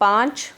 5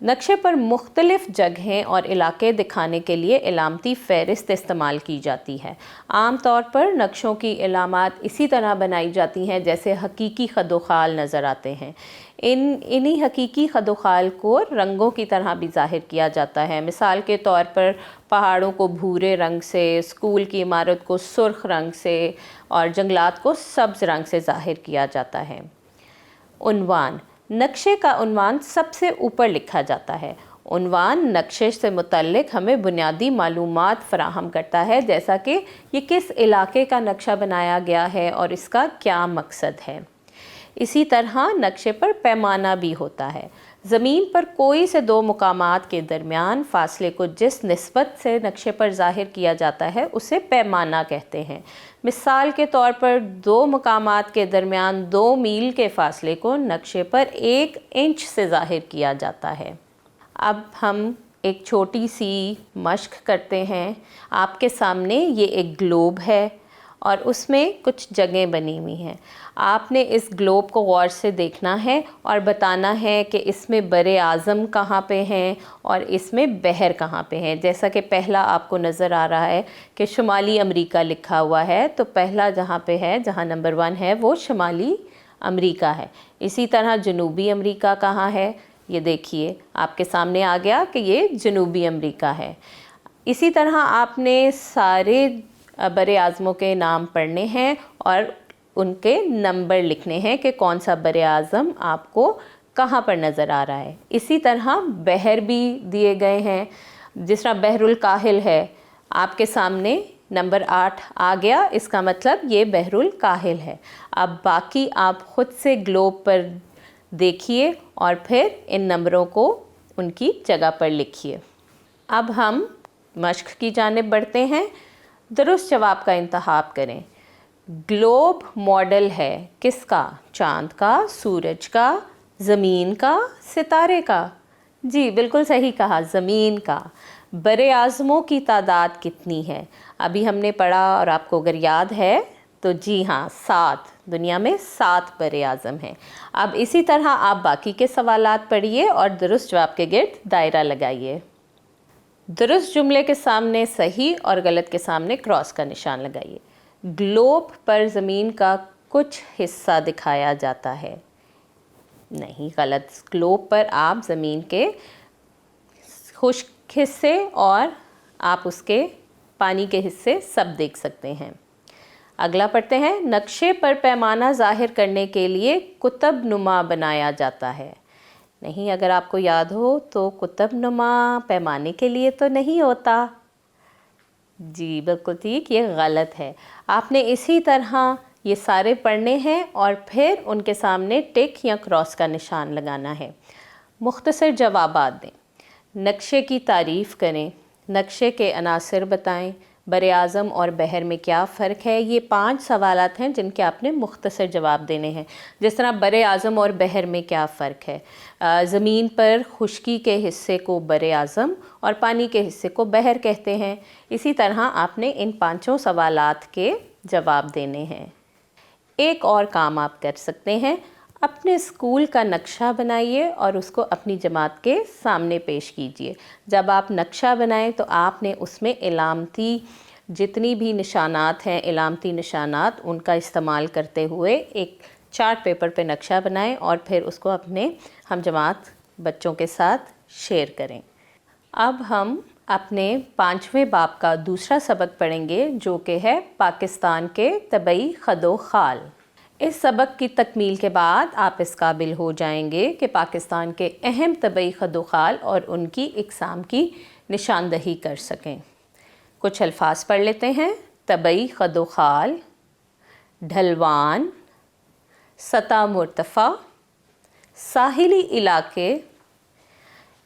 نقشے پر مختلف جگہیں اور علاقے دکھانے کے لیے علامتی فہرست استعمال کی جاتی ہے۔ عام طور پر نقشوں کی علامات اسی طرح بنائی جاتی ہیں جیسے حقیقی خد و خال نظر آتے ہیں۔ انہی حقیقی خد و خال کو رنگوں کی طرح بھی ظاہر کیا جاتا ہے۔ مثال کے طور پر پہاڑوں کو بھورے رنگ سے، اسکول کی عمارت کو سرخ رنگ سے اور جنگلات کو سبز رنگ سے ظاہر کیا جاتا ہے۔ عنوان: نقشے کا عنوان سب سے اوپر لکھا جاتا ہے۔ عنوان نقشے سے متعلق ہمیں بنیادی معلومات فراہم کرتا ہے، جیسا کہ یہ کس علاقے کا نقشہ بنایا گیا ہے اور اس کا کیا مقصد ہے۔ اسی طرح نقشے پر پیمانہ بھی ہوتا ہے۔ زمین پر کوئی سے دو مقامات کے درمیان فاصلے کو جس نسبت سے نقشے پر ظاہر کیا جاتا ہے اسے پیمانہ کہتے ہیں۔ مثال کے طور پر دو مقامات کے درمیان 2 میل کے فاصلے کو نقشے پر 1 انچ سے ظاہر کیا جاتا ہے۔ اب ہم ایک چھوٹی سی مشق کرتے ہیں۔ آپ کے سامنے یہ ایک گلوب ہے اور اس میں کچھ جگہیں بنی ہوئی ہیں۔ آپ نے اس گلوب کو غور سے دیکھنا ہے اور بتانا ہے کہ اس میں بر اعظم کہاں پہ ہیں اور اس میں بحر کہاں پہ ہیں۔ جیسا کہ پہلا آپ کو نظر آ رہا ہے کہ شمالی امریکہ لکھا ہوا ہے، تو پہلا جہاں پہ ہے، جہاں نمبر 1 ہے، وہ شمالی امریکہ ہے۔ اسی طرح جنوبی امریکہ کہاں ہے، یہ دیکھیے آپ کے سامنے آ گیا کہ یہ جنوبی امریکہ ہے۔ اسی طرح آپ نے سارے بر اعظموں کے نام پڑھنے ہیں اور ان کے نمبر لکھنے ہیں کہ کون سا بر اعظم آپ کو کہاں پر نظر آ رہا ہے۔ اسی طرح بحر بھی دیے گئے ہیں، جس طرح بحر الکاہل ہے آپ کے سامنے نمبر 8 آ گیا، اس کا مطلب یہ بحر الکاہل ہے۔ اب باقی آپ خود سے گلوب پر دیکھیے اور پھر ان نمبروں کو ان کی جگہ پر لکھیے۔ اب ہم مشق کی جانب بڑھتے ہیں۔ درست جواب کا انتخاب کریں۔ گلوب ماڈل ہے کس کا؟ چاند کا، سورج کا، زمین کا، ستارے کا؟ جی بالکل صحیح کہا، زمین کا۔ بر اعظموں کی تعداد کتنی ہے؟ ابھی ہم نے پڑھا اور آپ کو اگر یاد ہے تو جی ہاں 7، دنیا میں 7 بر اعظم ہیں۔ اب اسی طرح آپ باقی کے سوالات پڑھیے اور درست جواب کے گرد دائرہ لگائیے۔ درست جملے کے سامنے صحیح اور غلط کے سامنے کراس کا نشان لگائیے۔ گلوب پر زمین کا کچھ حصہ دکھایا جاتا ہے۔ نہیں، غلط۔ گلوب پر آپ زمین کے خشک حصے اور آپ اس کے پانی کے حصے سب دیکھ سکتے ہیں۔ اگلا پڑھتے ہیں۔ نقشے پر پیمانہ ظاہر کرنے کے لیے قطب نما بنایا جاتا ہے۔ نہیں، اگر آپ کو یاد ہو تو قطب نما پیمانے کے لیے تو نہیں ہوتا۔ جی بالکل ٹھیک، یہ غلط ہے۔ آپ نے اسی طرح یہ سارے پڑھنے ہیں اور پھر ان کے سامنے ٹک یا کراس کا نشان لگانا ہے۔ مختصر جوابات دیں۔ نقشے کی تعریف کریں، نقشے کے عناصر بتائیں، بر اعظم اور بحر میں کیا فرق ہے۔ یہ 5 سوالات ہیں جن کے آپ نے مختصر جواب دینے ہیں۔ جس طرح بر اعظم اور بحر میں کیا فرق ہے، زمین پر خشکی کے حصے کو بر اعظم اور پانی کے حصے کو بحر کہتے ہیں۔ اسی طرح آپ نے ان 5 سوالات کے جواب دینے ہیں۔ ایک اور کام آپ کر سکتے ہیں، اپنے اسکول کا نقشہ بنائیے اور اس کو اپنی جماعت کے سامنے پیش کیجیے۔ جب آپ نقشہ بنائیں تو آپ نے اس میں علامتی جتنی بھی نشانات ہیں، علامتی نشانات، ان کا استعمال کرتے ہوئے ایک چارٹ پیپر پہ نقشہ بنائیں اور پھر اس کو اپنے ہم جماعت بچوں کے ساتھ شیئر کریں۔ اب ہم اپنے 5ویں باب کا دوسرا سبق پڑھیں گے، جو کہ ہے پاکستان کے طبعی خد و خال۔ اس سبق کی تکمیل کے بعد آپ اس قابل ہو جائیں گے کہ پاکستان کے اہم طبعی خد و خال اور ان کی اقسام کی نشاندہی کر سکیں۔ کچھ الفاظ پڑھ لیتے ہیں۔ طبعی خد و خال، ڈھلوان، سطح مرتفع، ساحلی علاقے،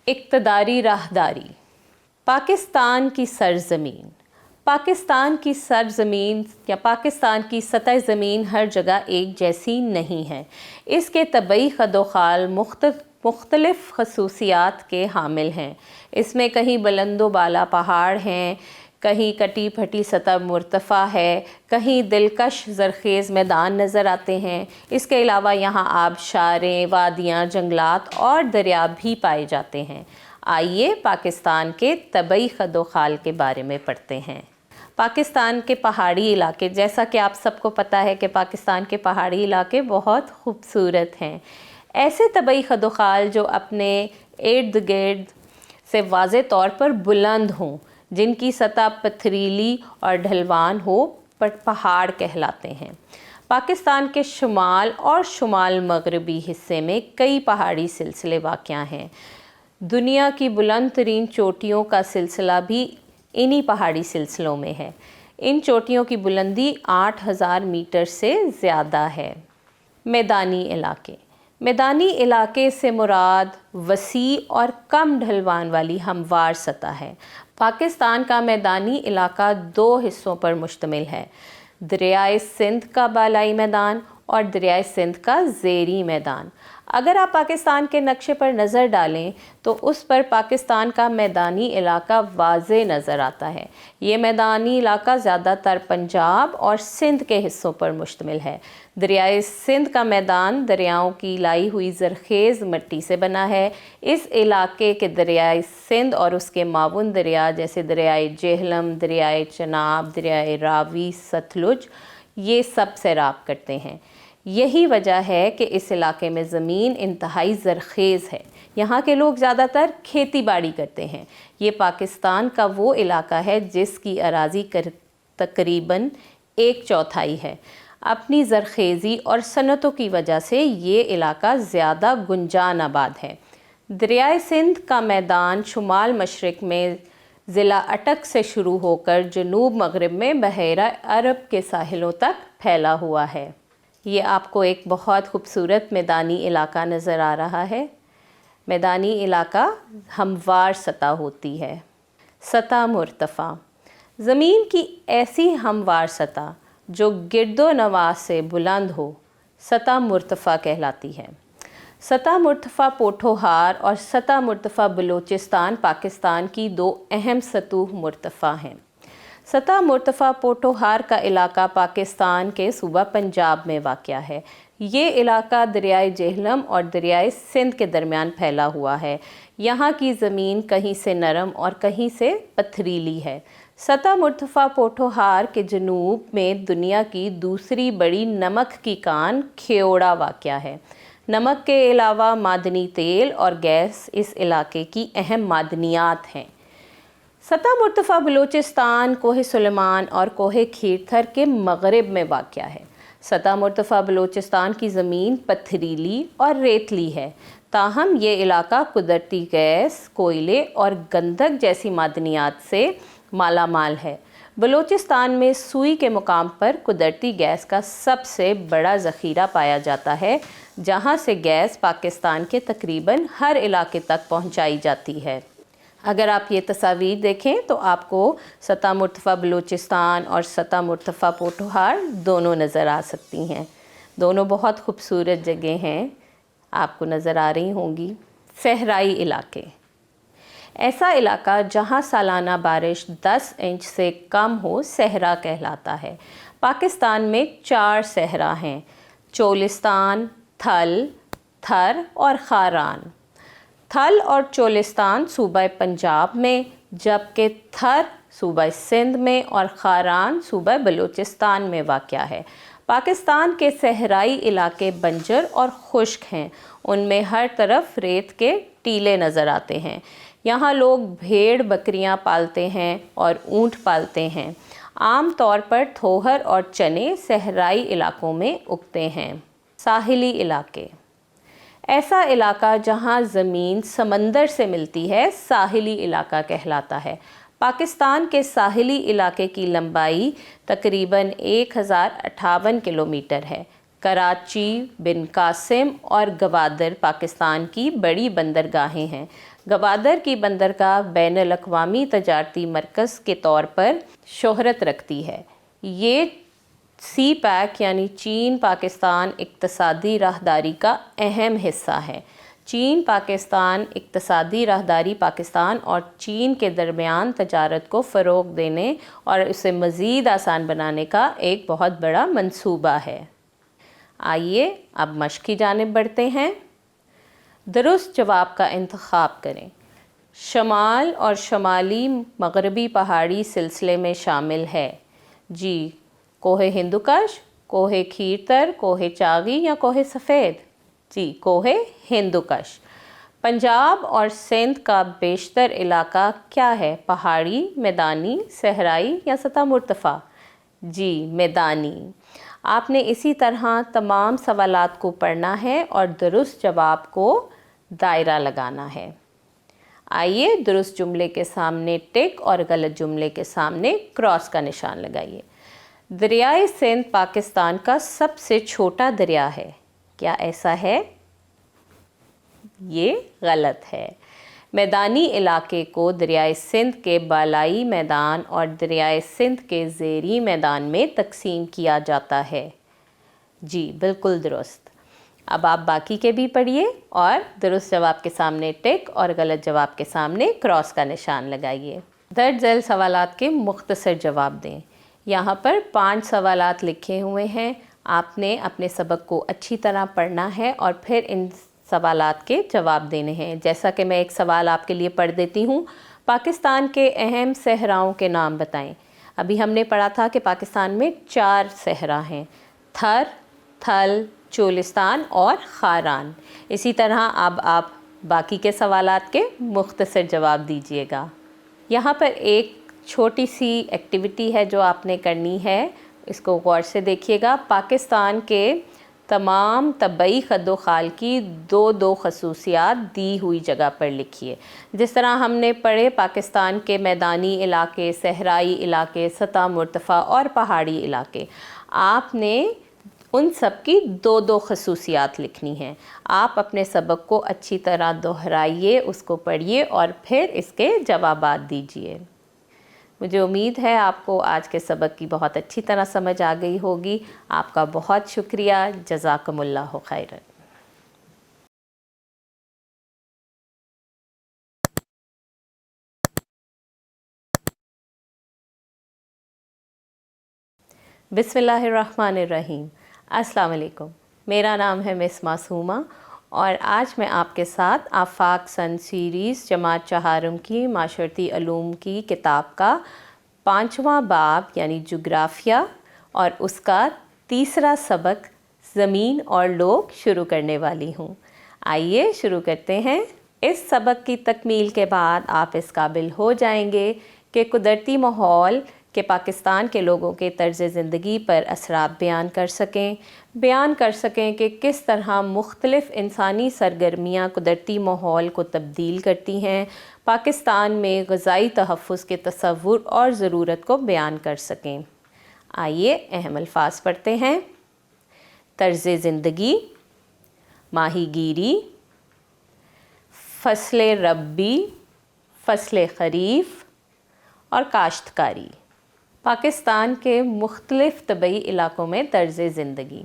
اقتداری راہداری۔ پاکستان کی سرزمین۔ پاکستان کی سرزمین یا پاکستان کی سطح زمین ہر جگہ ایک جیسی نہیں ہے۔ اس کے طبعی خد و خال مختلف خصوصیات کے حامل ہیں۔ اس میں کہیں بلند و بالا پہاڑ ہیں، کہیں کٹی پھٹی سطح مرتفع ہے، کہیں دلکش زرخیز میدان نظر آتے ہیں۔ اس کے علاوہ یہاں آبشاریں، وادیاں، جنگلات اور دریا بھی پائے جاتے ہیں۔ آئیے پاکستان کے طبعی خد و خال کے بارے میں پڑھتے ہیں۔ پاکستان کے پہاڑی علاقے، جیسا کہ آپ سب کو پتہ ہے کہ پاکستان کے پہاڑی علاقے بہت خوبصورت ہیں۔ ایسے طبعی خد و خال جو اپنے ارد گرد سے واضح طور پر بلند ہوں، جن کی سطح پتھریلی اور ڈھلوان ہو، پہاڑ کہلاتے ہیں۔ پاکستان کے شمال اور شمال مغربی حصے میں کئی پہاڑی سلسلے واقع ہیں۔ دنیا کی بلند ترین چوٹیوں کا سلسلہ بھی انہی پہاڑی سلسلوں میں ہے۔ ان چوٹیوں کی بلندی 8000 میٹر سے زیادہ ہے۔ میدانی علاقے، میدانی علاقے سے مراد وسیع اور کم ڈھلوان والی ہموار سطح ہے۔ پاکستان کا میدانی علاقہ 2 حصوں پر مشتمل ہے: دریائے سندھ کا بالائی میدان اور دریائے سندھ کا زیریں میدان۔ اگر آپ پاکستان کے نقشے پر نظر ڈالیں تو اس پر پاکستان کا میدانی علاقہ واضح نظر آتا ہے۔ یہ میدانی علاقہ زیادہ تر پنجاب اور سندھ کے حصوں پر مشتمل ہے۔ دریائے سندھ کا میدان دریاؤں کی لائی ہوئی زرخیز مٹی سے بنا ہے۔ اس علاقے کے دریائے سندھ اور اس کے معاون دریا جیسے دریائے جہلم، دریائے چناب، دریائے راوی، ستلج، یہ سب سیراب کرتے ہیں۔ یہی وجہ ہے کہ اس علاقے میں زمین انتہائی زرخیز ہے۔ یہاں کے لوگ زیادہ تر کھیتی باڑی کرتے ہیں۔ یہ پاکستان کا وہ علاقہ ہے جس کی اراضی تقریباً 1/4 ہے۔ اپنی زرخیزی اور صنعتوں کی وجہ سے یہ علاقہ زیادہ گنجان آباد ہے۔ دریائے سندھ کا میدان شمال مشرق میں ضلع اٹک سے شروع ہو کر جنوب مغرب میں بحیرہ عرب کے ساحلوں تک پھیلا ہوا ہے۔ یہ آپ کو ایک بہت خوبصورت میدانی علاقہ نظر آ رہا ہے۔ میدانی علاقہ ہموار سطح ہوتی ہے۔ سطح مرتفع، زمین کی ایسی ہموار سطح جو گرد و نواح سے بلند ہو، سطح مرتفع کہلاتی ہے۔ سطح مرتفع پوٹھوہار اور سطح مرتفع بلوچستان پاکستان کی 2 اہم سطوح مرتفع ہیں۔ سطح مرتفع پوٹھوہار کا علاقہ پاکستان کے صوبہ پنجاب میں واقع ہے۔ یہ علاقہ دریائے جہلم اور دریائے سندھ کے درمیان پھیلا ہوا ہے۔ یہاں کی زمین کہیں سے نرم اور کہیں سے پتھریلی ہے۔ سطح مرتفع پوٹھوہار کے جنوب میں دنیا کی دوسری بڑی نمک کی کان کھیوڑا واقع ہے۔ نمک کے علاوہ معدنی تیل اور گیس اس علاقے کی اہم معدنیات ہیں۔ سطح مرتفع بلوچستان کوہ سلیمان اور کوہ کھیرتھر کے مغرب میں واقع ہے۔ سطح مرتفع بلوچستان کی زمین پتھریلی اور ریتلی ہے، تاہم یہ علاقہ قدرتی گیس، کوئلے اور گندھک جیسی معدنیات سے مالا مال ہے۔ بلوچستان میں سوئی کے مقام پر قدرتی گیس کا سب سے بڑا ذخیرہ پایا جاتا ہے، جہاں سے گیس پاکستان کے تقریباً ہر علاقے تک پہنچائی جاتی ہے۔ اگر آپ یہ تصاویر دیکھیں تو آپ کو سطح مرتفع بلوچستان اور سطح مرتفع پوٹھوہار دونوں نظر آ سکتی ہیں۔ دونوں بہت خوبصورت جگہیں ہیں، آپ کو نظر آ رہی ہوں گی۔ صحرائی علاقے، ایسا علاقہ جہاں سالانہ بارش 10 انچ سے کم ہو صحرا کہلاتا ہے۔ پاکستان میں 4 صحرا ہیں: چولستان، تھل، تھر اور خاران۔ تھل اور چولستان صوبہ پنجاب میں، جبکہ تھر صوبہ سندھ میں اور خاران صوبہ بلوچستان میں واقع ہے۔ پاکستان کے صحرائی علاقے بنجر اور خشک ہیں، ان میں ہر طرف ریت کے ٹیلے نظر آتے ہیں۔ یہاں لوگ بھیڑ بکریاں پالتے ہیں اور اونٹ پالتے ہیں۔ عام طور پر تھوہر اور چنے صحرائی علاقوں میں اگتے ہیں۔ ساحلی علاقے، ایسا علاقہ جہاں زمین سمندر سے ملتی ہے ساحلی علاقہ کہلاتا ہے۔ پاکستان کے ساحلی علاقے کی لمبائی تقریباً 1058 کلومیٹر ہے۔ کراچی، بن قاسم اور گوادر پاکستان کی بڑی بندرگاہیں ہیں۔ گوادر کی بندرگاہ بین الاقوامی تجارتی مرکز کے طور پر شہرت رکھتی ہے۔ یہ سی پیک یعنی چین پاکستان اقتصادی راہداری کا اہم حصہ ہے۔ چین پاکستان اقتصادی راہداری پاکستان اور چین کے درمیان تجارت کو فروغ دینے اور اسے مزید آسان بنانے کا ایک بہت بڑا منصوبہ ہے۔ آئیے اب مشق کی جانب بڑھتے ہیں۔ درست جواب کا انتخاب کریں۔ شمال اور شمالی مغربی پہاڑی سلسلے میں شامل ہے۔ جی، کوہ ہندوکش، کوہ کھیرتر، کوہ چاغی یا کوہ سفید؟ جی، کوہ ہندوکش۔ پنجاب اور سندھ کا بیشتر علاقہ کیا ہے؟ پہاڑی، میدانی، صحرائی یا سطح مرتفع؟ جی، میدانی۔ آپ نے اسی طرح تمام سوالات کو پڑھنا ہے اور درست جواب کو دائرہ لگانا ہے۔ آئیے درست جملے کے سامنے ٹک اور غلط جملے کے سامنے کراس کا نشان لگائیے۔ دریائے سندھ پاکستان کا سب سے چھوٹا دریا ہے، کیا ایسا ہے؟ یہ غلط ہے۔ میدانی علاقے کو دریائے سندھ کے بالائی میدان اور دریائے سندھ کے زیریں میدان میں تقسیم کیا جاتا ہے۔ جی، بالکل درست۔ اب آپ باقی کے بھی پڑھیے اور درست جواب کے سامنے ٹک اور غلط جواب کے سامنے کراس کا نشان لگائیے۔ درج ذیل سوالات کے مختصر جواب دیں۔ یہاں پر 5 سوالات لکھے ہوئے ہیں۔ آپ نے اپنے سبق کو اچھی طرح پڑھنا ہے اور پھر ان سوالات کے جواب دینے ہیں۔ جیسا کہ میں ایک سوال آپ کے لیے پڑھ دیتی ہوں۔ پاکستان کے اہم صحراؤں کے نام بتائیں۔ ابھی ہم نے پڑھا تھا کہ پاکستان میں 4 صحرا ہیں: تھر، تھل، چولستان اور خاران۔ اسی طرح اب آپ باقی کے سوالات کے مختصر جواب دیجیے گا۔ یہاں پر ایک چھوٹی سی ایکٹیویٹی ہے جو آپ نے کرنی ہے، اس کو غور سے دیکھیے گا۔ پاکستان کے تمام طبعی خد و خال کی 2 خصوصیات دی ہوئی جگہ پر لکھیے۔ جس طرح ہم نے پڑھے پاکستان کے میدانی علاقے، صحرائی علاقے، سطح مرتفع اور پہاڑی علاقے، آپ نے ان سب کی 2 خصوصیات لکھنی ہیں۔ آپ اپنے سبق کو اچھی طرح دہرائیے، اس کو پڑھیے اور پھر اس کے جوابات دیجیے۔ مجھے امید ہے آپ کو آج کے سبق کی بہت اچھی طرح سمجھ آ گئی ہوگی۔ آپ کا بہت شکریہ۔ جزاکم اللہ خیرا۔ بسم اللہ الرحمن الرحیم۔ السلام علیکم، میرا نام ہے مس معصومہ اور آج میں آپ کے ساتھ آفاق سن سیریز جماعت چہارم کی معاشرتی علوم کی کتاب کا 5واں باب یعنی جغرافیہ اور اس کا 3را سبق زمین اور لوگ شروع کرنے والی ہوں۔ آئیے شروع کرتے ہیں۔ اس سبق کی تکمیل کے بعد آپ اس قابل ہو جائیں گے کہ قدرتی ماحول کہ پاکستان کے لوگوں کے طرز زندگی پر اثرات بیان کر سکیں کہ کس طرح مختلف انسانی سرگرمیاں قدرتی ماحول کو تبدیل کرتی ہیں، پاکستان میں غذائی تحفظ کے تصور اور ضرورت کو بیان کر سکیں۔ آئیے اہم الفاظ پڑھتے ہیں۔ طرز زندگی، ماہی گیری، فصل ربی، فصل خریف اور کاشتکاری۔ پاکستان کے مختلف طبعی علاقوں میں طرز زندگی۔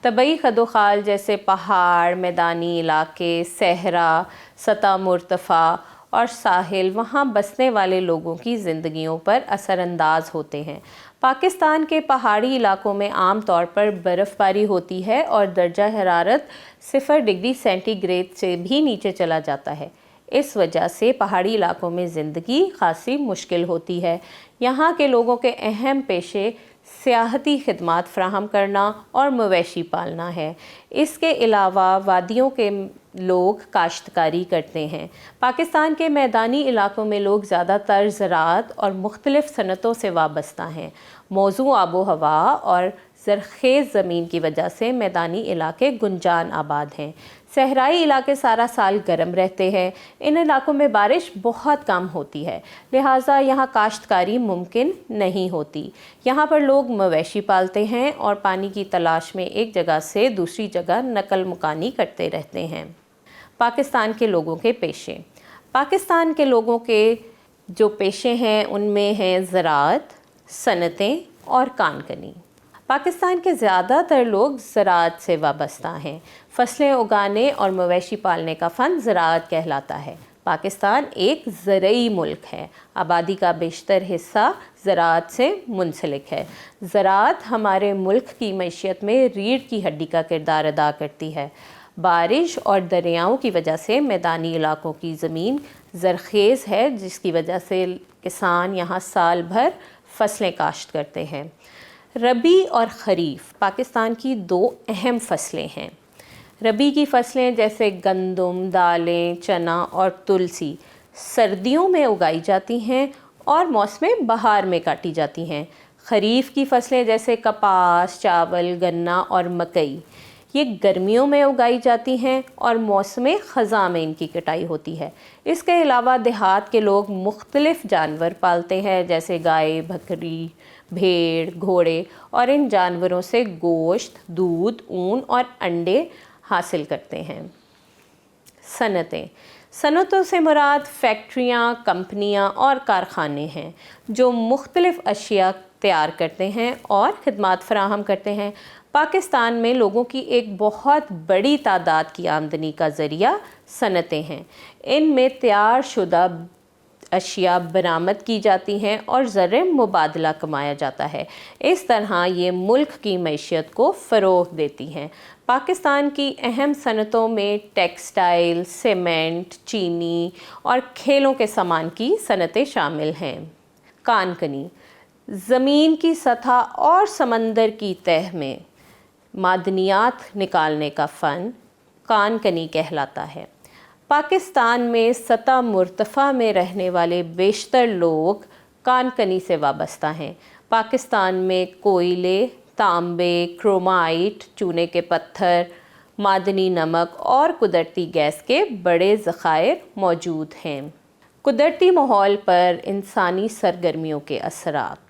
طبعی خد و خال جیسے پہاڑ، میدانی علاقے، صحرا، سطح مرتفع اور ساحل وہاں بسنے والے لوگوں کی زندگیوں پر اثر انداز ہوتے ہیں۔ پاکستان کے پہاڑی علاقوں میں عام طور پر برف باری ہوتی ہے اور درجہ حرارت 0 ڈگری سینٹی گریڈ سے بھی نیچے چلا جاتا ہے۔ اس وجہ سے پہاڑی علاقوں میں زندگی خاصی مشکل ہوتی ہے۔ یہاں کے لوگوں کے اہم پیشے سیاحتی خدمات فراہم کرنا اور مویشی پالنا ہے۔ اس کے علاوہ وادیوں کے لوگ کاشتکاری کرتے ہیں۔ پاکستان کے میدانی علاقوں میں لوگ زیادہ تر زراعت اور مختلف صنعتوں سے وابستہ ہیں۔ موزوں آب و ہوا اور زرخیز زمین کی وجہ سے میدانی علاقے گنجان آباد ہیں۔ صحرائی علاقے سارا سال گرم رہتے ہیں۔ ان علاقوں میں بارش بہت کم ہوتی ہے، لہٰذا یہاں کاشتکاری ممکن نہیں ہوتی۔ یہاں پر لوگ مویشی پالتے ہیں اور پانی کی تلاش میں ایک جگہ سے دوسری جگہ نقل مکانی کرتے رہتے ہیں۔ پاکستان کے لوگوں کے پیشے۔ پاکستان کے لوگوں کے جو پیشے ہیں ان میں ہیں زراعت، صنعتیں اور کان کنی۔ پاکستان کے زیادہ تر لوگ زراعت سے وابستہ ہیں۔ فصلیں اگانے اور مویشی پالنے کا فن زراعت کہلاتا ہے۔ پاکستان ایک زرعی ملک ہے۔ آبادی کا بیشتر حصہ زراعت سے منسلک ہے۔ زراعت ہمارے ملک کی معیشت میں ریڑھ کی ہڈی کا کردار ادا کرتی ہے۔ بارش اور دریاؤں کی وجہ سے میدانی علاقوں کی زمین زرخیز ہے، جس کی وجہ سے کسان یہاں سال بھر فصلیں کاشت کرتے ہیں۔ ربی اور خریف پاکستان کی دو اہم فصلیں ہیں۔ ربی کی فصلیں جیسے گندم، دالیں، چنا اور تلسی سردیوں میں اگائی جاتی ہیں اور موسم بہار میں کاٹی جاتی ہیں۔ خریف کی فصلیں جیسے کپاس، چاول، گنا اور مکئی یہ گرمیوں میں اگائی جاتی ہیں اور موسم خزاں میں ان کی کٹائی ہوتی ہے۔ اس کے علاوہ دیہات کے لوگ مختلف جانور پالتے ہیں جیسے گائے، بکری، بھیڑ، گھوڑے، اور ان جانوروں سے گوشت، دودھ، اون اور انڈے حاصل کرتے ہیں۔ صنعتوں سے مراد فیکٹریاں، کمپنیاں اور کارخانے ہیں جو مختلف اشیاء تیار کرتے ہیں اور خدمات فراہم کرتے ہیں۔ پاکستان میں لوگوں کی ایک بہت بڑی تعداد کی آمدنی کا ذریعہ صنعتیں ہیں۔ ان میں تیار شدہ اشیاء برآمد کی جاتی ہیں اور زر مبادلہ کمایا جاتا ہے۔ اس طرح یہ ملک کی معیشت کو فروغ دیتی ہیں۔ پاکستان کی اہم صنعتوں میں ٹیکسٹائل، سیمنٹ، چینی اور کھیلوں کے سامان کی صنعتیں شامل ہیں۔ کان کنی زمین کی سطح اور سمندر کی تہہ میں معدنیات نکالنے کا فن کان کنی کہلاتا ہے۔ پاکستان میں سطح مرتفع میں رہنے والے بیشتر لوگ کان کنی سے وابستہ ہیں۔ پاکستان میں کوئلے، تانبے، کرومائٹ، چونے کے پتھر، معدنی نمک اور قدرتی گیس کے بڑے ذخائر موجود ہیں۔ قدرتی ماحول پر انسانی سرگرمیوں کے اثرات۔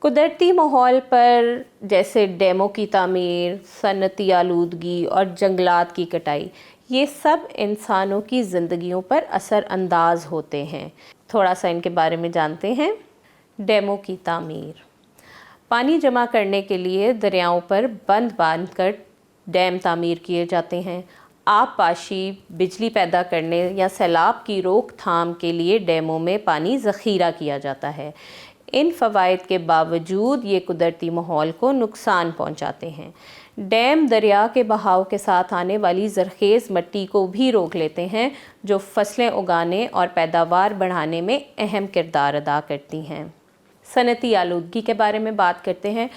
قدرتی ماحول پر جیسے ڈیموں کی تعمیر، صنعتی آلودگی اور جنگلات کی کٹائی، یہ سب انسانوں کی زندگیوں پر اثر انداز ہوتے ہیں۔ تھوڑا سا ان کے بارے میں جانتے ہیں۔ ڈیموں کی تعمیر، پانی جمع کرنے کے لیے دریاؤں پر بند باندھ کر ڈیم تعمیر کیے جاتے ہیں۔ آب پاشی، بجلی پیدا کرنے یا سیلاب کی روک تھام کے لیے ڈیموں میں پانی ذخیرہ کیا جاتا ہے۔ ان فوائد کے باوجود یہ قدرتی ماحول کو نقصان پہنچاتے ہیں۔ ڈیم دریا کے بہاؤ کے ساتھ آنے والی زرخیز مٹی کو بھی روک لیتے ہیں، جو فصلیں اگانے اور پیداوار بڑھانے میں اہم کردار ادا کرتی ہیں۔ صنعتی آلودگی کے بارے میں بات کرتے ہیں۔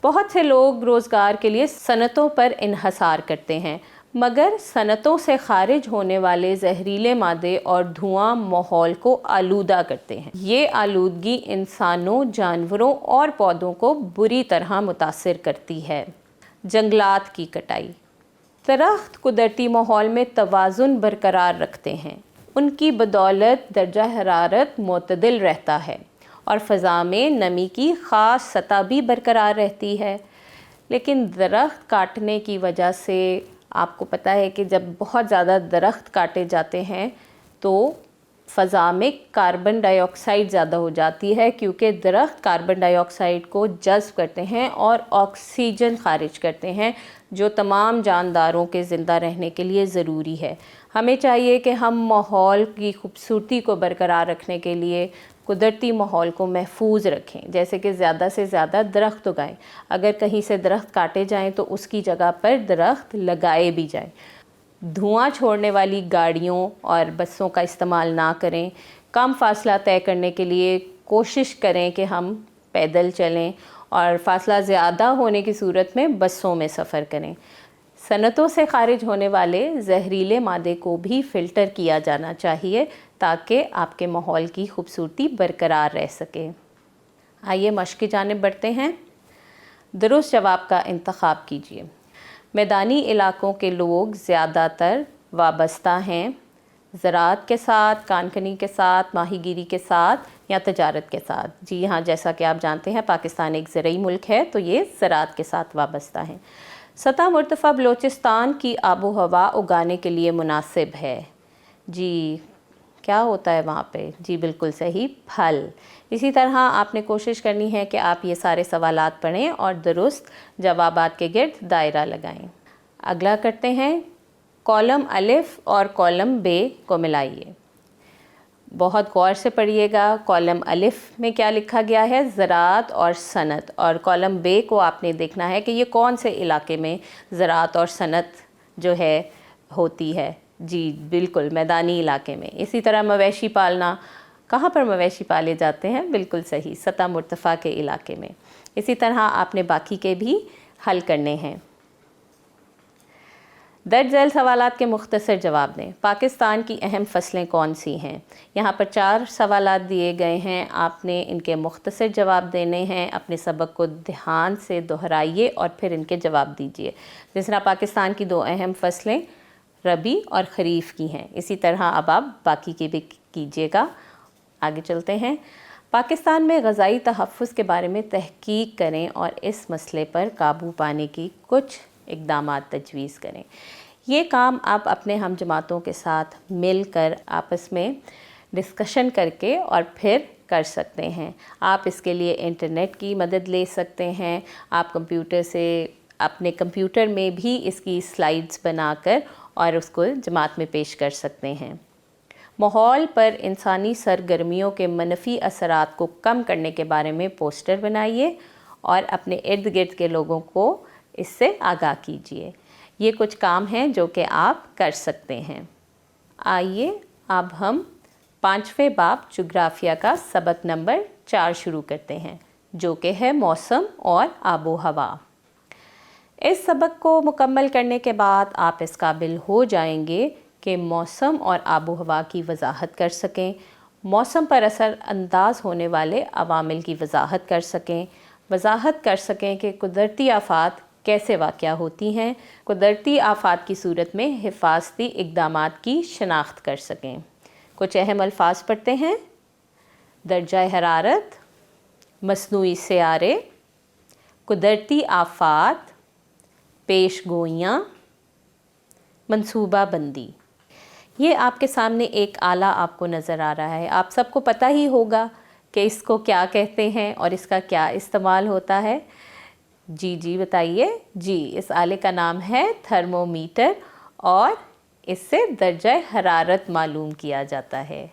بہت سے لوگ روزگار کے لیے صنعتوں پر انحصار کرتے ہیں، مگر صنعتوں سے خارج ہونے والے زہریلے مادے اور دھواں ماحول کو آلودہ کرتے ہیں۔ یہ آلودگی انسانوں، جانوروں اور پودوں کو بری طرح متاثر کرتی ہے۔ جنگلات کی کٹائی، درخت قدرتی ماحول میں توازن برقرار رکھتے ہیں۔ ان کی بدولت درجہ حرارت معتدل رہتا ہے اور فضا میں نمی کی خاص سطح بھی برقرار رہتی ہے۔ لیکن درخت کاٹنے کی وجہ سے آپ کو پتہ ہے کہ جب بہت زیادہ درخت کاٹے جاتے ہیں تو فضا میں کاربن ڈائی آکسائڈ زیادہ ہو جاتی ہے، کیونکہ درخت کاربن ڈائی آکسائڈ کو جذب کرتے ہیں اور آکسیجن خارج کرتے ہیں، جو تمام جانداروں کے زندہ رہنے کے لیے ضروری ہے۔ ہمیں چاہیے کہ ہم ماحول کی خوبصورتی کو برقرار رکھنے کے لیے قدرتی ماحول کو محفوظ رکھیں، جیسے کہ زیادہ سے زیادہ درخت اگائیں۔ اگر کہیں سے درخت کاٹے جائیں تو اس کی جگہ پر درخت لگائے بھی جائیں۔ دھواں چھوڑنے والی گاڑیوں اور بسوں کا استعمال نہ کریں۔ کم فاصلہ طے کرنے کے لیے کوشش کریں کہ ہم پیدل چلیں، اور فاصلہ زیادہ ہونے کی صورت میں بسوں میں سفر کریں۔ صنعتوں سے خارج ہونے والے زہریلے مادے کو بھی فلٹر کیا جانا چاہیے تاکہ آپ کے ماحول کی خوبصورتی برقرار رہ سکے۔ آئیے مشق کی جانب بڑھتے ہیں۔ درست جواب کا انتخاب کیجیے۔ میدانی علاقوں کے لوگ زیادہ تر وابستہ ہیں زراعت کے ساتھ، کان کنی کے ساتھ، ماہی گیری کے ساتھ یا تجارت کے ساتھ۔ جی ہاں، جیسا کہ آپ جانتے ہیں پاکستان ایک زرعی ملک ہے تو یہ زراعت کے ساتھ وابستہ ہیں۔ سطح مرتفع بلوچستان کی آب و ہوا اگانے کے لیے مناسب ہے۔ جی، کیا ہوتا ہے وہاں پہ؟ جی بالکل صحیح، پھل۔ اسی طرح آپ نے کوشش کرنی ہے کہ آپ یہ سارے سوالات پڑھیں اور درست جوابات کے گرد دائرہ لگائیں۔ اگلا کرتے ہیں، کالم الف اور کالم ب کو ملائیے۔ بہت غور سے پڑھیے گا، کالم الف میں کیا لکھا گیا ہے؟ زراعت اور صنعت، اور کالم ب کو آپ نے دیکھنا ہے کہ یہ کون سے علاقے میں زراعت اور صنعت جو ہے ہوتی ہے۔ جی بالکل، میدانی علاقے میں۔ اسی طرح مویشی پالنا، کہاں پر مویشی پالے جاتے ہیں؟ بالکل صحیح، سطح مرتفع کے علاقے میں۔ اسی طرح آپ نے باقی کے بھی حل کرنے ہیں۔ درج ذیل سوالات کے مختصر جواب دیں۔ پاکستان کی اہم فصلیں کون سی ہیں؟ یہاں پر 4 سوالات دیے گئے ہیں، آپ نے ان کے مختصر جواب دینے ہیں۔ اپنے سبق کو دھیان سے دہرائیے اور پھر ان کے جواب دیجیے۔ جس طرح پاکستان کی 2 اہم فصلیں ربی اور خریف کی ہیں، اسی طرح اب آپ باقی کی بھی کیجیے گا۔ آگے چلتے ہیں، پاکستان میں غذائی تحفظ کے بارے میں تحقیق کریں اور اس مسئلے پر قابو پانے کی کچھ اقدامات تجویز کریں۔ یہ کام آپ اپنے ہم جماعتوں کے ساتھ مل کر آپس میں ڈسکشن کر کے اور پھر کر سکتے ہیں۔ آپ اس کے لیے انٹرنیٹ کی مدد لے سکتے ہیں۔ آپ کمپیوٹر سے اپنے کمپیوٹر میں بھی اس کی سلائیڈز بنا کر اور اس کو جماعت میں پیش کر سکتے ہیں۔ ماحول پر انسانی سرگرمیوں کے منفی اثرات کو کم کرنے کے بارے میں پوسٹر بنائیے اور اپنے ارد گرد کے لوگوں کو اس سے آگاہ کیجیے۔ یہ کچھ کام ہیں جو کہ آپ کر سکتے ہیں۔ آئیے اب ہم 5ویں باب جغرافیہ کا سبق نمبر 4 شروع کرتے ہیں، جو کہ ہے موسم اور آب و ہوا۔ اس سبق کو مکمل کرنے کے بعد آپ اس قابل ہو جائیں گے کہ موسم اور آب و ہوا کی وضاحت کر سکیں، موسم پر اثر انداز ہونے والے عوامل کی وضاحت کر سکیں کہ قدرتی آفات کیسے واقع ہوتی ہیں، قدرتی آفات کی صورت میں حفاظتی اقدامات کی شناخت کر سکیں۔ کچھ اہم الفاظ پڑھتے ہیں، درجہ حرارت، مصنوعی سیارے، قدرتی آفات، پیش گوئیاں، منصوبہ بندی۔ یہ آپ کے سامنے ایک آلہ آپ کو نظر آ رہا ہے، آپ سب کو پتہ ہی ہوگا کہ اس کو کیا کہتے ہیں اور اس کا کیا استعمال ہوتا ہے۔ جی بتائیے۔ جی، اس آلے کا نام ہے تھرمومیٹر اور اس سے درجہ حرارت معلوم کیا جاتا ہے۔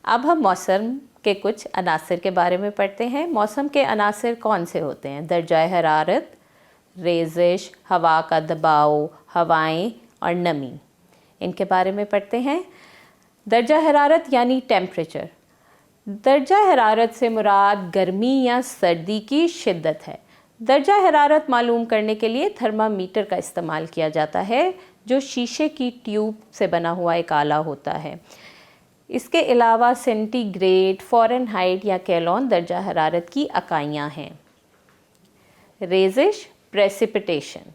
اب ہم موسم کے کچھ عناصر کے بارے میں پڑھتے ہیں۔ موسم کے عناصر کون سے ہوتے ہیں؟ درجہ حرارت، ریزش، ہوا کا دباؤ، ہوائیں اور نمی۔ ان کے بارے میں پڑھتے ہیں۔ درجہ حرارت یعنی ٹیمپریچر۔ درجہ حرارت سے مراد گرمی یا سردی کی شدت ہے۔ درجہ حرارت معلوم کرنے کے لیے تھرمامیٹر کا استعمال کیا جاتا ہے، جو شیشے کی ٹیوب سے بنا ہوا ایک آلہ ہوتا ہے۔ اس کے علاوہ سینٹی گریڈ، فارن ہائٹ یا کیلون درجہ حرارت کی اکائیاں ہیں۔ ریزش، پریسیپیٹیشن،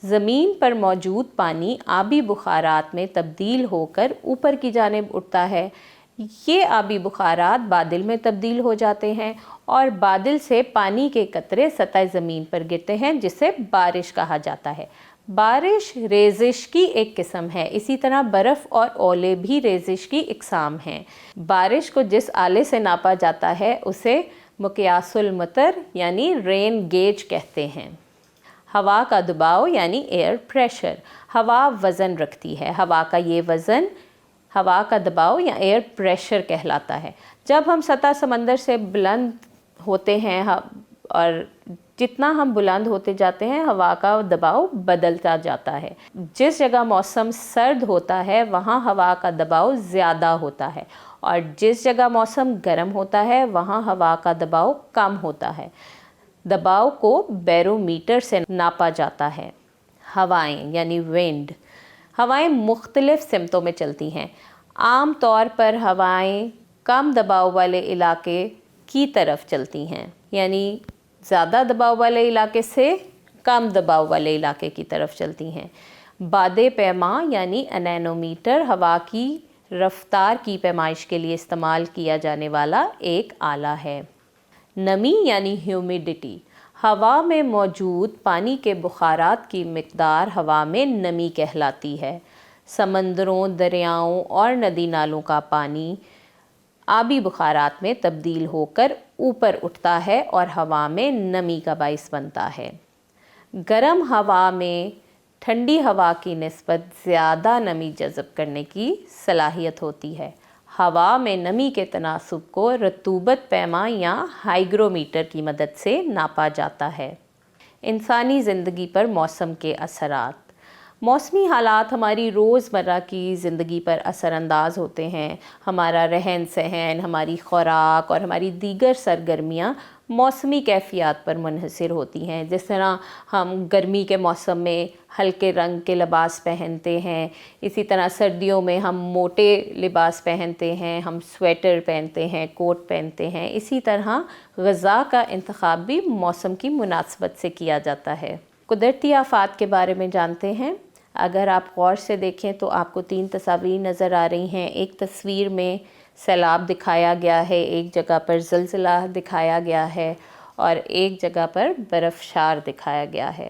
زمین پر موجود پانی آبی بخارات میں تبدیل ہو کر اوپر کی جانب اٹھتا ہے۔ یہ آبی بخارات بادل میں تبدیل ہو جاتے ہیں اور بادل سے پانی کے قطرے سطح زمین پر گرتے ہیں، جسے بارش کہا جاتا ہے۔ بارش ریزش کی ایک قسم ہے، اسی طرح برف اور اولے بھی ریزش کی اقسام ہیں۔ بارش کو جس آلے سے ناپا جاتا ہے اسے مقیاس المطر یعنی رین گیج کہتے ہیں۔ ہوا کا دباؤ یعنی ایئر پریشر، ہوا وزن رکھتی ہے، ہوا کا یہ وزن ہوا کا دباؤ یا ایئر پریشر کہلاتا ہے۔ جب ہم سطح سمندر سے بلند ہوتے ہیں اور جتنا ہم بلند ہوتے جاتے ہیں ہوا کا دباؤ بدلتا جاتا ہے۔ جس جگہ موسم سرد ہوتا ہے وہاں ہوا کا دباؤ زیادہ ہوتا ہے اور جس جگہ موسم گرم ہوتا ہے وہاں ہوا کا دباؤ کم ہوتا ہے۔ دباؤ کو بیرومیٹر سے ناپا جاتا ہے۔ ہوائیں یعنی وینڈ، ہوائیں مختلف سمتوں میں چلتی ہیں۔ عام طور پر ہوائیں کم دباؤ والے علاقے کی طرف چلتی ہیں، یعنی زیادہ دباؤ والے علاقے سے کم دباؤ والے علاقے کی طرف چلتی ہیں۔ باد پیماں یعنی انینومیٹر ہوا کی رفتار کی پیمائش کے لیے استعمال کیا جانے والا ایک آلہ ہے۔ نمی یعنی ہیومیڈٹی، ہوا میں موجود پانی کے بخارات کی مقدار ہوا میں نمی کہلاتی ہے۔ سمندروں، دریاؤں اور ندی نالوں کا پانی آبی بخارات میں تبدیل ہو کر اوپر اٹھتا ہے اور ہوا میں نمی کا باعث بنتا ہے۔ گرم ہوا میں ٹھنڈی ہوا کی نسبت زیادہ نمی جذب کرنے کی صلاحیت ہوتی ہے۔ ہوا میں نمی کے تناسب کو رطوبت پیما یا ہائیگرو میٹر کی مدد سے ناپا جاتا ہے۔ انسانی زندگی پر موسم کے اثرات۔ موسمی حالات ہماری روزمرہ کی زندگی پر اثر انداز ہوتے ہیں۔ ہمارا رہن سہن، ہماری خوراک اور ہماری دیگر سرگرمیاں موسمی کیفیات پر منحصر ہوتی ہیں۔ جس طرح ہم گرمی کے موسم میں ہلکے رنگ کے لباس پہنتے ہیں، اسی طرح سردیوں میں ہم موٹے لباس پہنتے ہیں، ہم سویٹر پہنتے ہیں، کوٹ پہنتے ہیں۔ اسی طرح غذا کا انتخاب بھی موسم کی مناسبت سے کیا جاتا ہے۔ قدرتی آفات کے بارے میں جانتے ہیں۔ اگر آپ غور سے دیکھیں تو آپ کو 3 تصاویر نظر آ رہی ہیں۔ ایک تصویر میں سیلاب دکھایا گیا ہے، ایک جگہ پر زلزلہ دکھایا گیا ہے اور ایک جگہ پر برفشار دکھایا گیا ہے۔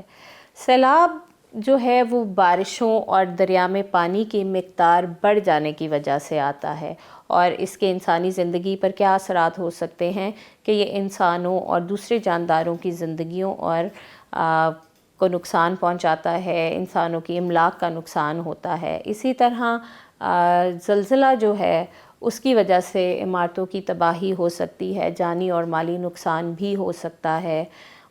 سیلاب جو ہے وہ بارشوں اور دریا میں پانی کی مقدار بڑھ جانے کی وجہ سے آتا ہے، اور اس کے انسانی زندگی پر کیا اثرات ہو سکتے ہیں کہ یہ انسانوں اور دوسرے جانداروں کی زندگیوں اور کو نقصان پہنچاتا ہے، انسانوں کی املاک کا نقصان ہوتا ہے۔ اسی طرح زلزلہ جو ہے اس کی وجہ سے عمارتوں کی تباہی ہو سکتی ہے، جانی اور مالی نقصان بھی ہو سکتا ہے۔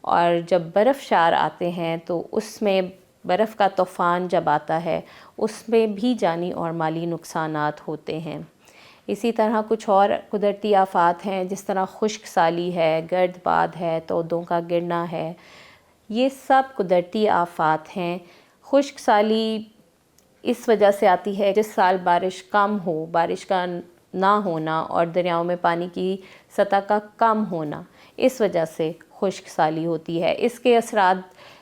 اور جب برفشار آتے ہیں تو اس میں برف کا طوفان جب آتا ہے اس میں بھی جانی اور مالی نقصانات ہوتے ہیں۔ اسی طرح کچھ اور قدرتی آفات ہیں، جس طرح خشک سالی ہے، گرد باد ہے، تودوں کا گرنا ہے۔ یہ سب قدرتی آفات ہیں۔ خشک سالی اس وجہ سے آتی ہے جس سال بارش کم ہو، بارش کا نہ ہونا اور دریاؤں میں پانی کی سطح کا کم ہونا، اس وجہ سے خشک سالی ہوتی ہے۔ اس کے اثرات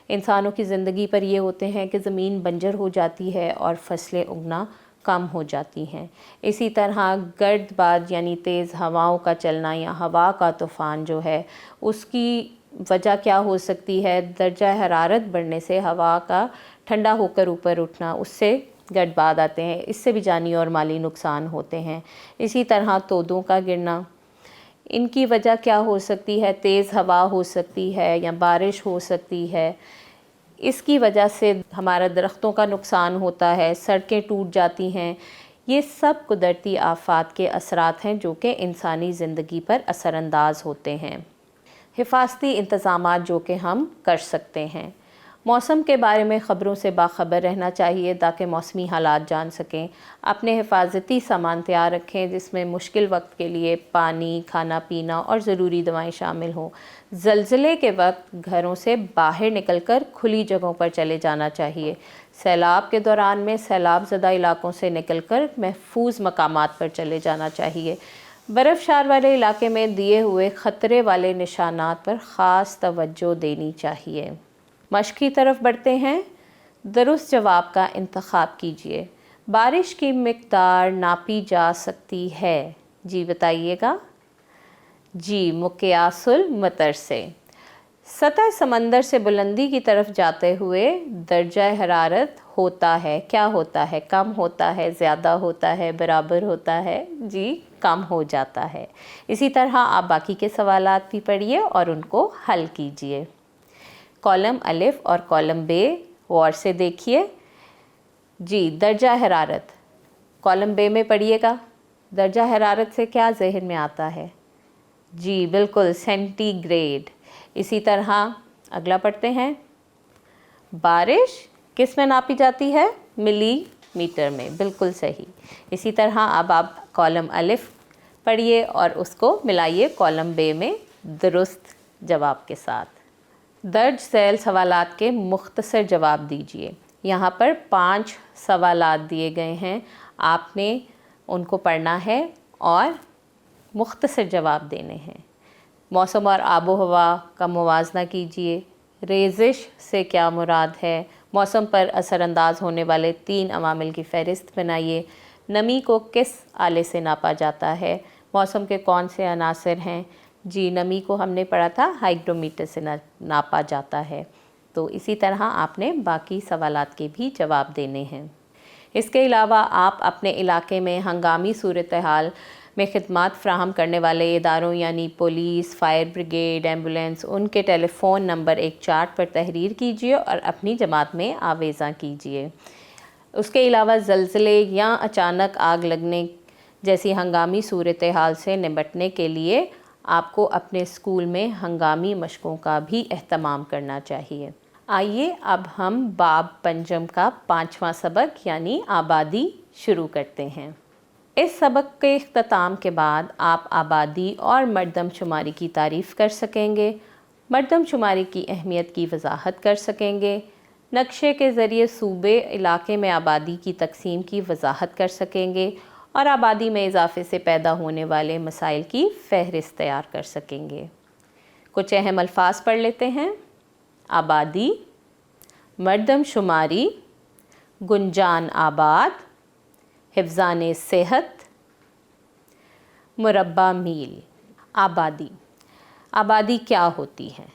انسانوں کی زندگی پر یہ ہوتے ہیں کہ زمین بنجر ہو جاتی ہے اور فصلیں اگنا کم ہو جاتی ہیں۔ اسی طرح گرد باد یعنی تیز ہواؤں کا چلنا یا ہوا کا طوفان جو ہے اس کی وجہ کیا ہو سکتی ہے؟ درجہ حرارت بڑھنے سے ہوا کا ٹھنڈا ہو کر اوپر اٹھنا، اس سے گرد باد آتے ہیں، اس سے بھی جانی اور مالی نقصان ہوتے ہیں۔ اسی طرح تودوں کا گرنا، ان کی وجہ کیا ہو سکتی ہے؟ تیز ہوا ہو سکتی ہے یا بارش ہو سکتی ہے۔ اس کی وجہ سے ہمارا درختوں کا نقصان ہوتا ہے، سڑکیں ٹوٹ جاتی ہیں۔ یہ سب قدرتی آفات کے اثرات ہیں جو کہ انسانی زندگی پر اثر انداز ہوتے ہیں۔ حفاظتی انتظامات جو کہ ہم کر سکتے ہیں۔ موسم کے بارے میں خبروں سے باخبر رہنا چاہیے تاکہ موسمی حالات جان سکیں۔ اپنے حفاظتی سامان تیار رکھیں جس میں مشکل وقت کے لیے پانی، کھانا پینا اور ضروری دوائیں شامل ہوں۔ زلزلے کے وقت گھروں سے باہر نکل کر کھلی جگہوں پر چلے جانا چاہیے۔ سیلاب کے دوران میں سیلاب زدہ علاقوں سے نکل کر محفوظ مقامات پر چلے جانا چاہیے۔ برفشار والے علاقے میں دیے ہوئے خطرے والے نشانات پر خاص توجہ دینی چاہیے۔ مشق کی طرف بڑھتے ہیں۔ درست جواب کا انتخاب کیجیے۔ بارش کی مقدار ناپی جا سکتی ہے؟ جی بتائیے گا۔ جی، مقیاس المطر سے۔ سطح سمندر سے بلندی کی طرف جاتے ہوئے درجہ حرارت ہوتا ہے، کیا ہوتا ہے؟ کم ہوتا ہے، زیادہ ہوتا ہے، برابر ہوتا ہے؟ جی، کم ہو جاتا ہے۔ اسی طرح آپ باقی کے سوالات بھی پڑھیے اور ان کو حل کیجیے۔ کالم الف اور کالم بے غور سے دیکھیے۔ جی، درجہ حرارت کالم بے میں پڑھیے گا۔ درجہ حرارت سے کیا ذہن میں آتا ہے؟ جی بالکل، سینٹی گریڈ۔ اسی طرح اگلا پڑھتے ہیں۔ بارش کس میں ناپی جاتی ہے؟ ملی میٹر میں، بالکل صحیح۔ اسی طرح اب آپ کالم الف پڑھیے اور اس کو ملائیے کالم بے میں درست جواب کے ساتھ۔ درج ذیل سوالات کے مختصر جواب دیجیے۔ یہاں پر 5 سوالات دیے گئے ہیں، آپ نے ان کو پڑھنا ہے اور مختصر جواب دینے ہیں۔ موسم اور آب و ہوا کا موازنہ کیجیے۔ ریزش سے کیا مراد ہے؟ موسم پر اثر انداز ہونے والے 3 عوامل کی فہرست بنائیے۔ نمی کو کس آلے سے ناپا جاتا ہے؟ موسم کے کون سے عناصر ہیں؟ جی، نمی کو ہم نے پڑھا تھا ہائیگرو میٹر سے ناپا جاتا ہے۔ تو اسی طرح آپ نے باقی سوالات کے بھی جواب دینے ہیں۔ اس کے علاوہ آپ اپنے علاقے میں ہنگامی صورتحال میں خدمات فراہم کرنے والے اداروں یعنی پولیس، فائر بریگیڈ، ایمبولینس، ان کے ٹیلی فون نمبر ایک چارٹ پر تحریر کیجیے اور اپنی جماعت میں آویزاں کیجیے۔ اس کے علاوہ زلزلے یا اچانک آگ لگنے جیسی ہنگامی صورتحال سے نمٹنے کے لیے آپ کو اپنے اسکول میں ہنگامی مشقوں کا بھی اہتمام کرنا چاہیے۔ آئیے اب ہم باب پنجم کا 5واں سبق یعنی آبادی شروع کرتے ہیں۔ اس سبق کے اختتام کے بعد آپ آبادی اور مردم شماری کی تعریف کر سکیں گے، مردم شماری کی اہمیت کی وضاحت کر سکیں گے، نقشے کے ذریعے صوبے علاقے میں آبادی کی تقسیم کی وضاحت کر سکیں گے اور آبادی میں اضافے سے پیدا ہونے والے مسائل کی فہرست تیار کر سکیں گے۔ کچھ اہم الفاظ پڑھ لیتے ہیں۔ آبادی، مردم شماری، گنجان آباد، حفظان صحت، مربع میل۔ آبادی، آبادی کیا ہوتی ہے؟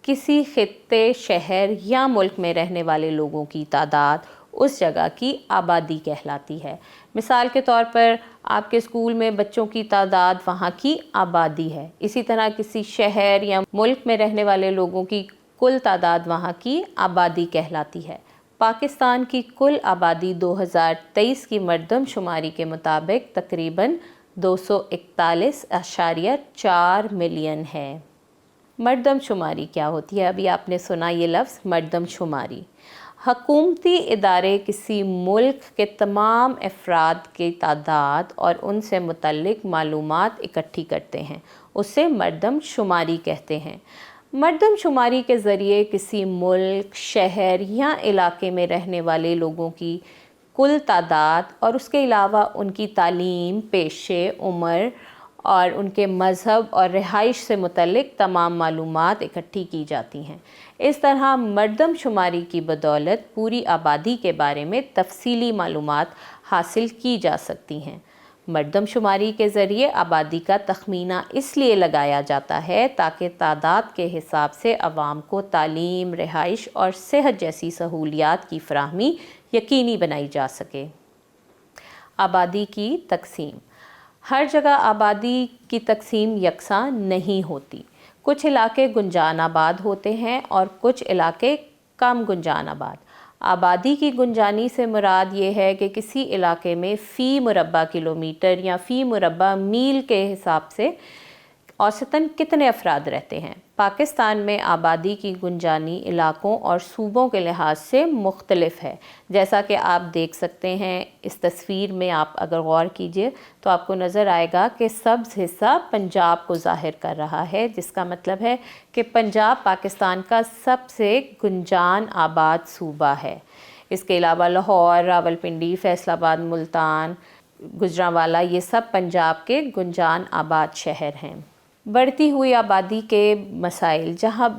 کسی خطے، شہر یا ملک میں رہنے والے لوگوں کی تعداد اس جگہ کی آبادی کہلاتی ہے۔ مثال کے طور پر آپ کے اسکول میں بچوں کی تعداد وہاں کی آبادی ہے۔ اسی طرح کسی شہر یا ملک میں رہنے والے لوگوں کی کل تعداد وہاں کی آبادی کہلاتی ہے۔ پاکستان کی کل آبادی 2023 کی مردم شماری کے مطابق تقریباً 241.4 ملین ہے۔ مردم شماری کیا ہوتی ہے؟ ابھی آپ نے سنا یہ لفظ مردم شماری۔ حکومتی ادارے کسی ملک کے تمام افراد کی تعداد اور ان سے متعلق معلومات اکٹھی کرتے ہیں، اسے مردم شماری کہتے ہیں۔ مردم شماری کے ذریعے کسی ملک، شہر یا علاقے میں رہنے والے لوگوں کی کل تعداد اور اس کے علاوہ ان کی تعلیم، پیشے، عمر اور ان کے مذہب اور رہائش سے متعلق تمام معلومات اکٹھی کی جاتی ہیں۔ اس طرح مردم شماری کی بدولت پوری آبادی کے بارے میں تفصیلی معلومات حاصل کی جا سکتی ہیں۔ مردم شماری کے ذریعے آبادی کا تخمینہ اس لیے لگایا جاتا ہے تاکہ تعداد کے حساب سے عوام کو تعلیم، رہائش اور صحت جیسی سہولیات کی فراہمی یقینی بنائی جا سکے۔ آبادی کی تقسیم۔ ہر جگہ آبادی کی تقسیم یکساں نہیں ہوتی۔ کچھ علاقے گنجان آباد ہوتے ہیں اور کچھ علاقے کم گنجان آباد۔ آبادی کی گنجانی سے مراد یہ ہے کہ کسی علاقے میں فی مربع کلومیٹر یا فی مربع میل کے حساب سے اوسطاً کتنے افراد رہتے ہیں۔ پاکستان میں آبادی کی گنجانی علاقوں اور صوبوں کے لحاظ سے مختلف ہے۔ جیسا کہ آپ دیکھ سکتے ہیں اس تصویر میں، آپ اگر غور کیجئے تو آپ کو نظر آئے گا کہ سبز حصہ پنجاب کو ظاہر کر رہا ہے، جس کا مطلب ہے کہ پنجاب پاکستان کا سب سے گنجان آباد صوبہ ہے۔ اس کے علاوہ لاہور، راولپنڈی، فیصل آباد، ملتان، گوجرانوالا یہ سب پنجاب کے گنجان آباد شہر ہیں۔ بڑھتی ہوئی آبادی کے مسائل۔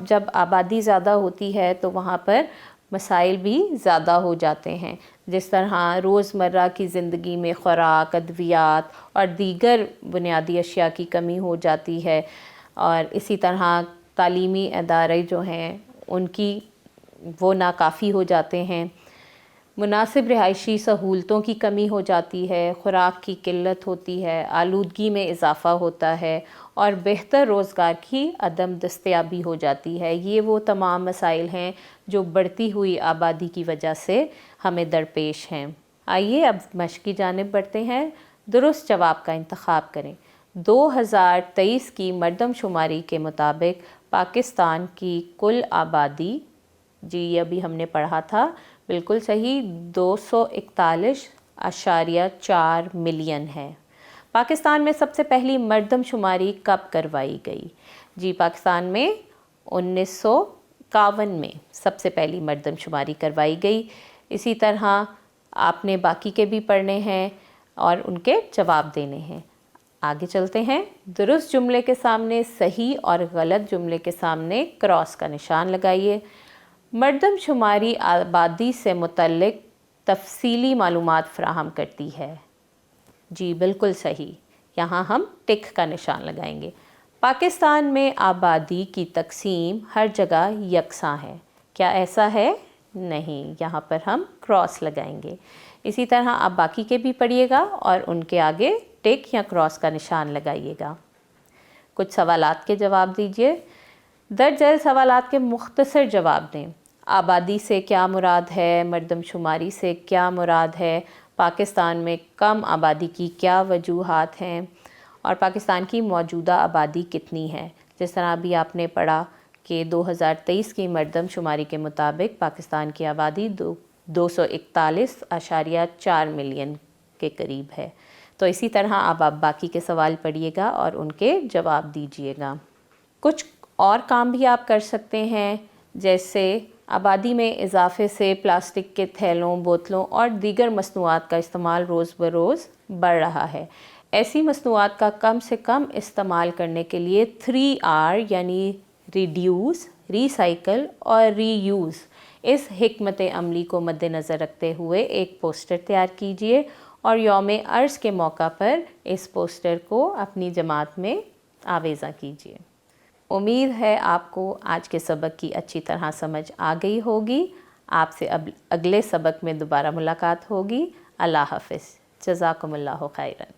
جب آبادی زیادہ ہوتی ہے تو وہاں پر مسائل بھی زیادہ ہو جاتے ہیں، جس طرح روزمرہ کی زندگی میں خوراک، ادویات اور دیگر بنیادی اشیاء کی کمی ہو جاتی ہے، اور اسی طرح تعلیمی ادارے جو ہیں ان کی وہ ناکافی ہو جاتے ہیں، مناسب رہائشی سہولتوں کی کمی ہو جاتی ہے، خوراک کی قلت ہوتی ہے، آلودگی میں اضافہ ہوتا ہے اور بہتر روزگار کی عدم دستیابی ہو جاتی ہے۔ یہ وہ تمام مسائل ہیں جو بڑھتی ہوئی آبادی کی وجہ سے ہمیں درپیش ہیں۔ آئیے اب مشق کی جانب بڑھتے ہیں۔ درست جواب کا انتخاب کریں۔ 2023 کی مردم شماری کے مطابق پاکستان کی کل آبادی، جی یہ ابھی ہم نے پڑھا تھا، بالکل صحیح، 241.4 ملین ہے۔ پاکستان میں سب سے پہلی مردم شماری کب کروائی گئی؟ جی پاکستان میں 1951 میں سب سے پہلی مردم شماری کروائی گئی۔ اسی طرح آپ نے باقی کے بھی پڑھنے ہیں اور ان کے جواب دینے ہیں۔ آگے چلتے ہیں۔ درست جملے کے سامنے صحیح اور غلط جملے کے سامنے کراس کا نشان لگائیے۔ مردم شماری آبادی سے متعلق تفصیلی معلومات فراہم کرتی ہے۔ جی بالکل صحیح، یہاں ہم ٹک کا نشان لگائیں گے۔ پاکستان میں آبادی کی تقسیم ہر جگہ یکساں ہے۔ کیا ایسا ہے؟ نہیں، یہاں پر ہم کراس لگائیں گے۔ اسی طرح آپ باقی کے بھی پڑھیے گا اور ان کے آگے ٹک یا کراس کا نشان لگائیے گا۔ کچھ سوالات کے جواب دیجیے۔ درج ذیل سوالات کے مختصر جواب دیں۔ آبادی سے کیا مراد ہے؟ مردم شماری سے کیا مراد ہے؟ پاکستان میں کم آبادی کی کیا وجوہات ہیں؟ اور پاکستان کی موجودہ آبادی کتنی ہے؟ جس طرح ابھی آپ نے پڑھا کہ 2023 کی مردم شماری کے مطابق پاکستان کی آبادی 241.4 ملین کے قریب ہے۔ تو اسی طرح آپ باقی کے سوال پڑھیے گا اور ان کے جواب دیجیے گا۔ کچھ اور کام بھی آپ کر سکتے ہیں، جیسے آبادی میں اضافے سے پلاسٹک کے تھیلوں، بوتلوں اور دیگر مصنوعات کا استعمال روز بروز بڑھ رہا ہے۔ ایسی مصنوعات کا کم سے کم استعمال کرنے کے لیے 3R یعنی ریڈیوس، ری سائیکل اور ری یوز اس حکمت عملی کو مد نظر رکھتے ہوئے ایک پوسٹر تیار کیجیے اور یوم ارض کے موقع پر اس پوسٹر کو اپنی جماعت میں آویزاں کیجیے۔ امید ہے آپ کو آج کے سبق کی اچھی طرح سمجھ آ گئی ہوگی۔ آپ سے اگلے سبق میں دوبارہ ملاقات ہوگی۔ اللہ حافظ۔ جزاکم اللہ خیرا۔